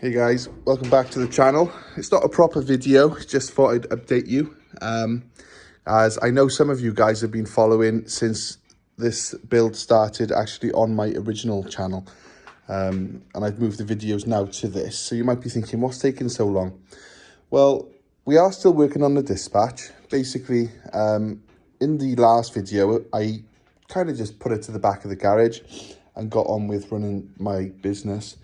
Hey guys, welcome back to the channel. It's not a proper video, just thought I'd update you. As I know some of you guys have been following since this build started actually on my original channel. And I've moved the videos now to this. So you might be thinking, what's taking so long? Well, we are still working on the dispatch. Basically, in the last video, I kind of just put it to the back of the garage and got on with running my business.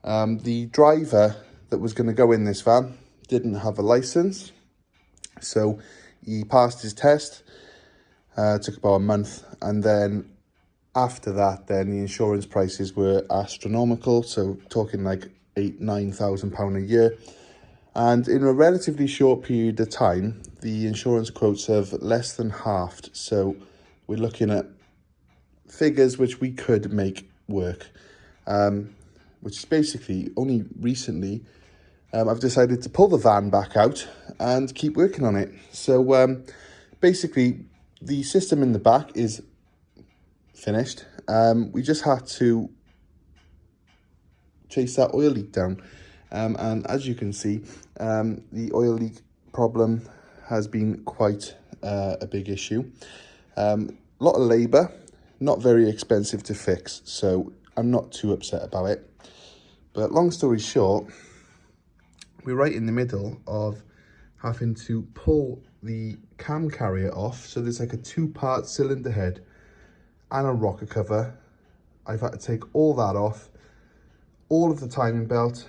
The driver that was going to go in this van didn't have a license, so he passed his test. Took about a month, and then after that, then the insurance prices were astronomical. So talking like £8,000–9,000 a year, and in a relatively short period of time, the insurance quotes have less than halved. So we're looking at figures which we could make work. Which is basically only recently I've decided to pull the van back out and keep working on it. So basically the system in the back is finished. We just had to chase that oil leak down. And as you can see, the oil leak problem has been quite a big issue. A lot of labour, not very expensive to fix, so I'm not too upset about it. But long story short, we're right in the middle of having to pull the cam carrier off. So there's like a 2-part cylinder head and a rocker cover. I've had to take all that off, all of the timing belt,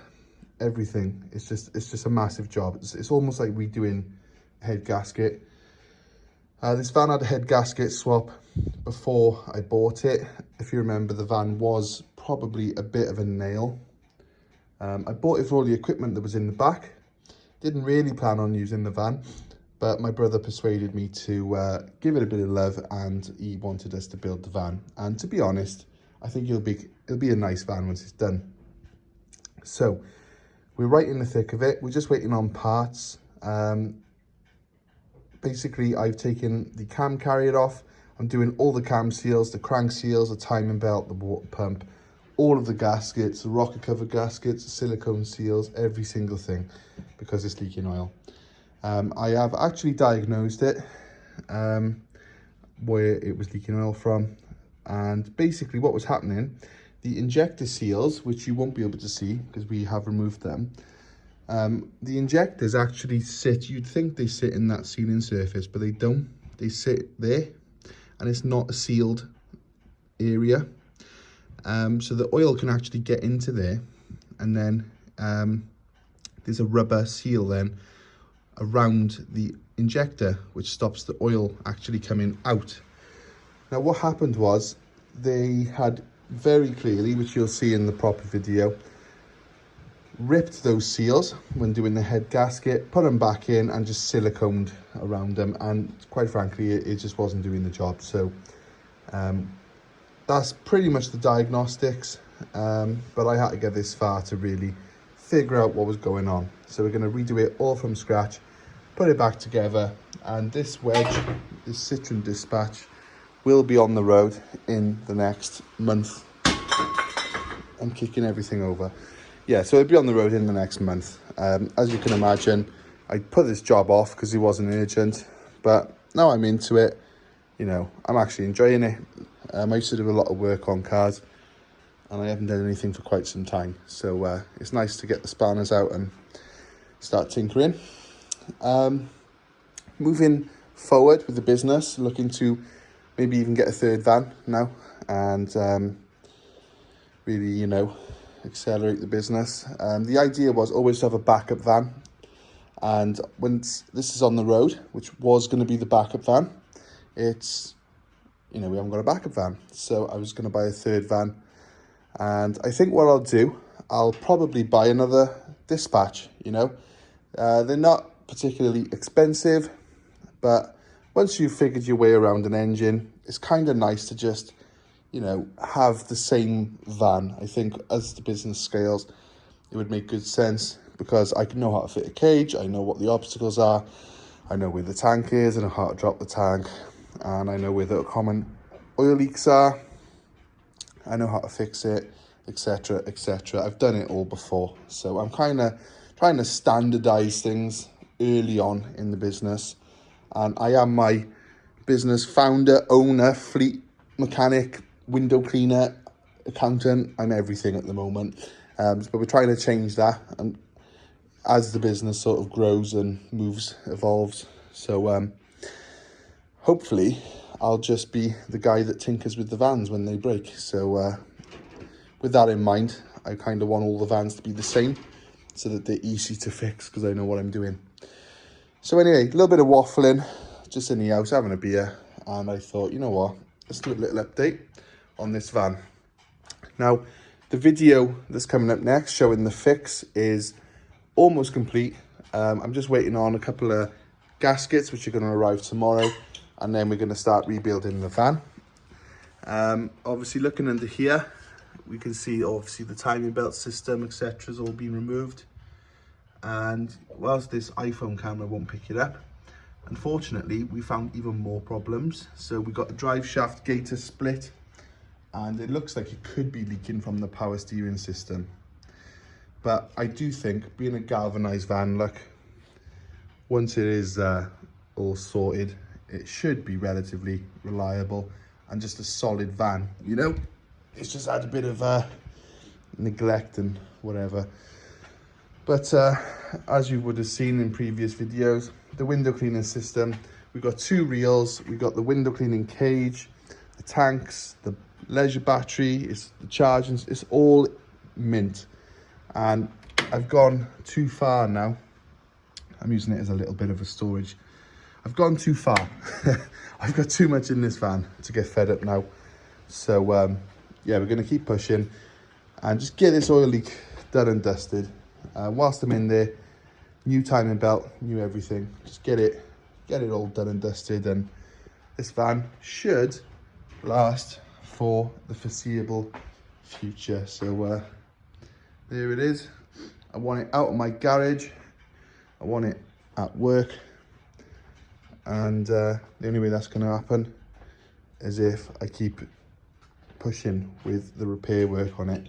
everything. It's just a massive job. It's almost like redoing a head gasket. This van had a head gasket swap before I bought it. If you remember, the van was probably a bit of a nail. I bought it for all the equipment that was in the back. Didn't really plan on using the van, but my brother persuaded me to give it a bit of love, and he wanted us to build the van. And to be honest, I think it'll be a nice van once it's done. So we're right in the thick of it. We're just waiting on parts. Basically, I've taken the cam carrier off. I'm doing all the cam seals, the crank seals, the timing belt, the water pump, all of the gaskets, the rocker cover gaskets, the silicone seals, every single thing, because it's leaking oil. I have actually diagnosed it, where it was leaking oil from. And basically what was happening, the injector seals, which you won't be able to see because we have removed them, the injectors actually sit, you'd think they sit in that sealing surface, but they don't. They sit there, and it's not a sealed area. So the oil can actually get into there, and then there's a rubber seal then around the injector, which stops the oil actually coming out. Now what happened was, they had very clearly, which you'll see in the proper video, ripped those seals when doing the head gasket, put them back in, and just siliconed around them, and quite frankly it just wasn't doing the job. So that's pretty much the diagnostics, but I had to get this far to really figure out what was going on. So we're going to redo it all from scratch, put it back together, and this wedge, this Citreon Dispatch, will be on the road in the next month. I'm kicking everything over. Yeah, so it'll be on the road in the next month. As you can imagine, I put this job off because it wasn't urgent, but now I'm into it. You know, I'm actually enjoying it. I used to do a lot of work on cars, and I haven't done anything for quite some time. So it's nice to get the spanners out and start tinkering. Moving forward with the business, looking to maybe even get a third van now, and really, you know, accelerate the business. The idea was always to have a backup van, and once this is on the road, which was going to be the backup van, it's, you know, we haven't got a backup van, so I was going to buy a third van. And I think what I'll do, I'll probably buy another Dispatch. You know, they're not particularly expensive, but once you've figured your way around an engine, it's kind of nice to just, you know, have the same van. I think as the business scales, it would make good sense, because I know how to fit a cage, I know what the obstacles are, I know where the tank is, I know how to drop the tank, and I know where the common oil leaks are. I know how to fix it. etc, etc. I've done it all before, so I'm kind of trying to standardize things early on in the business. And I am my business founder, owner, fleet mechanic, window cleaner, accountant. I'm everything at the moment, but we're trying to change that, and as the business sort of grows and moves, evolves. So hopefully I'll just be the guy that tinkers with the vans when they break. So with that in mind, I kind of want all the vans to be the same so that they're easy to fix, because I know what I'm doing. So anyway, a little bit of waffling, just in the house having a beer, and I thought, you know what, let's do a little update on this van. Now, the video that's coming up next showing the fix is almost complete. I'm just waiting on a couple of gaskets which are going to arrive tomorrow, and then we're going to start rebuilding the van. Obviously looking under here, we can see obviously the timing belt system, etc. has all been removed. And whilst this iPhone camera won't pick it up, unfortunately we found even more problems. So we got a drive shaft gaiter split, and it looks like it could be leaking from the power steering system. But I do think, being a galvanized van, look, once it is all sorted, it should be relatively reliable and just a solid van. You know, it's just had a bit of neglect and whatever. But as you would have seen in previous videos, the window cleaning system, we've got 2 reels, we've got the window cleaning cage, the tanks, the leisure battery, it's the charging, it's all mint. And I've gone too far now. I'm using it as a little bit of a storage. I've gone too far. I've got too much in this van to get fed up now. So yeah, we're going to keep pushing and just get this oil leak done and dusted. Whilst I'm in there, new timing belt, new everything. Just get it all done and dusted, and this van should last for the foreseeable future. So there it is. I want it out of my garage. I want it at work. And the only way that's going to happen is if I keep pushing with the repair work on it.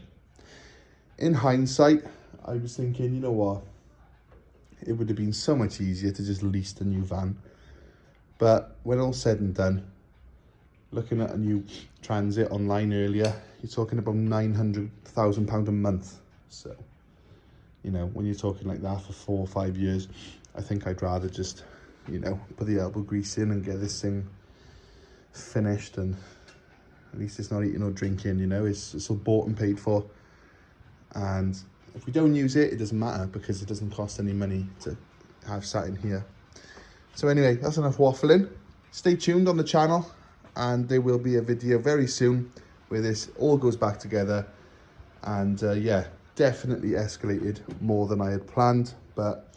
In hindsight, I was thinking, you know what? It would have been so much easier to just lease the new van. But when all's said and done, looking at a new Transit online earlier, you're talking about £900,000 a month. So, you know, when you're talking like that for 4 or 5 years, I think I'd rather just, you know, put the elbow grease in and get this thing finished, and at least it's not eating or drinking, you know, it's all bought and paid for. And if we don't use it, it doesn't matter, because it doesn't cost any money to have sat in here. So anyway, that's enough waffling. Stay tuned on the channel, and there will be a video very soon where this all goes back together. And yeah, definitely escalated more than I had planned, but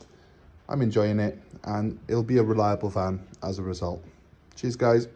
I'm enjoying it, and it'll be a reliable van as a result. Cheers, guys.